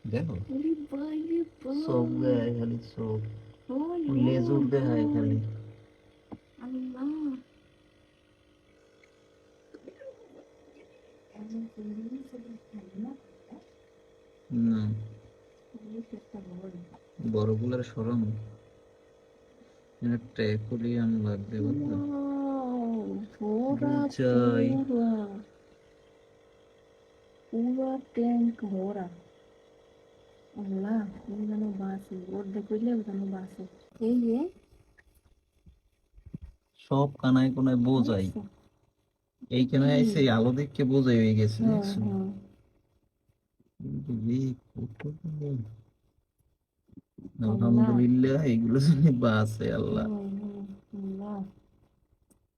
দেখো ওরে বাইরে চোখ বাপ! দেয় খালি চোখ, ওই লেজুর ওই দেখায় ওই! খালি। আল্লাহ! এমন চিংড়ি মাছ আমি খাই না। না, এই পেটটা বড়। বড়গুলার সরম, একটা অ্যাকোরিয়াম লাগবে বুঝলে। ওয়াও! ভরা বুঝাই। পুরা, পুরা ট্যাঙ্ক ভরা। আল্লাহ! ও যেন বাঁচে, অর্ধেক হইলে ও যেন বাঁচে। এই যে সব কানায় কোনায় বোঝাই, দেখছো এইখানে কি? এসে আলো দেখে বোঝাই হয়ে গেছে হ্যাঁ দেখছো। হ্যাঁ। এই কতগুলো! আল্লাহ! আলহামদুলিল্লাহ এগুলো জানি বাঁচে আল্লাহ। হুম হুম। আল্লাহ!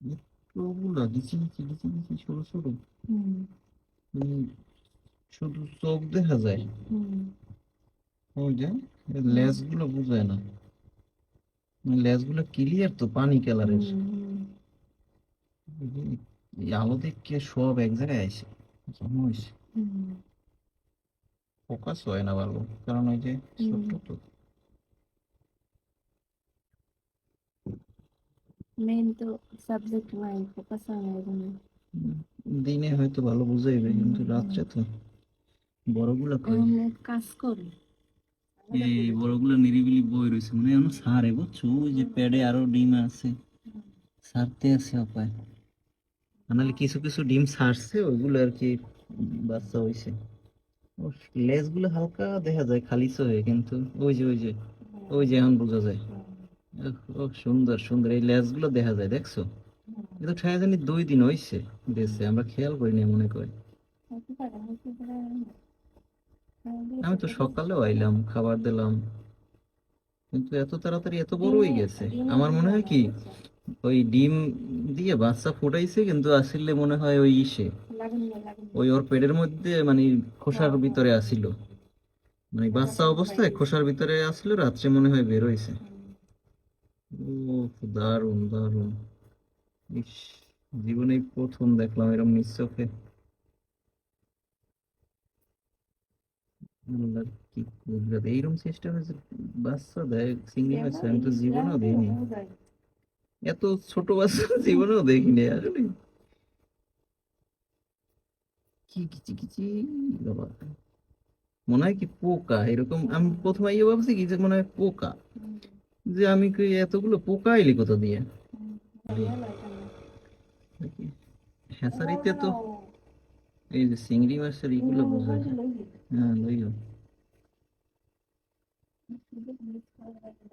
এতগুলা গিচি গিচি গিচি গিচি ছোট ছোট, হুম উম, শুধু চোখ দেখা যায়। হুম ওই যে হুম লেজ গুলো বুঝায় না, লেজ গুলো ক্লিয়ার তো পানি কালারের। হুম হুম এই আলো দেখে সব এক জায়গায় আসে, জানোস? হুম ফোকাস হয় না ভালো, কারণ ওই যে হুম। ছোট তো। মেন তো সাবজেক্ট নাই, ফোকাস হয় না এই জন্য। উম, দিনে হয়তো ভালো বুঝাইবে হুম কিন্তু হুম। রাত্রে তো বড়গুলা কই। এখন এক কাজ করে আলাদা এই করে দিই। বড়গুলা নিরিবিলি বই রয়েছে মানে এখনো সারে বুঝছো, ওই যে হুম প্যাডে আরো ডিম আছে, হুম সারতে আছে অপায়। নাহলে কিছু কিছু ডিম ছাড়ছে ওইগুলো আর কি, বাচ্চা হইছে। ও, লেজ গুলো হালকা দেখা যায় খালিচ হয়ে, কিন্তু ওই যে ওই যে ওই যে এখন বোঝা যায়। ও সুন্দর সুন্দর এই লেজ গুলো দেখা যায় দেখছো। কিন্তু ঠায় জানি 2 দিন হইছে হুম। গেছে, আমরা খেয়াল করিনি মনে করি। হতে পারে, হতে পারে। আমাদের আমি তো পেটে ঢুকছে সকালেও কেন? আইলাম খাবার দিলাম, কিন্তু এত তাড়াতাড়ি এত বড় ডিমে হয়ে গেছে। ডিমে আমার মনে বুঝায় হয় না, কি বুঝছো? ওই ডিম দিয়ে বাচ্চা ফুটাইছে, কিন্তু আসলে মনে হয় ওই ইসে, লাগুন না, লাগুন না। ওই ওর পেটের মধ্যে মানে খোসার হ্যাঁ হ্যাঁ ভিতরে হ্যাঁ। আসিল, মানে এটা বাচ্চা বড় হয়ে অবস্থায় গেছে। খোসার ভিতরে আসলে রাত্রে মনে হয় বের হয়েছে। হুম। ও দারুণ দারুণ! ইস, জীবনে প্রথম দেখলাম এরকম নিজ চোখে। আল্লাহর কি কুদরত, এইরকম সিস্টেমে বাচ্চা দেয় চিংড়ি মাছ, দেখো আমি তো ইসলাম জীবনেও তো দেখিনি। বুঝায়। এত ছোট বাচ্চা জীবনেও দেখিনি আসলে। কি কিচি কিচি বাবা, মনে হয় কি পোকা এরকম, আমি হুম প্রথমে ইয়ে ভাবছি কি যে মনে হয় পোকা, হুম যে আমি কই এতগুলো পোকা এলি কোথা দিয়ে। হুম। আরে, ভালো এখানে। দেখি, এবার হ্যাঁসারিতে তো বানাও। এই যে চিংড়ি মাছের ও ইগুলো বোঝা ওই যে যায়। লই যে। হ্যাঁ লইও। শুধু মিক্স করা লাগে।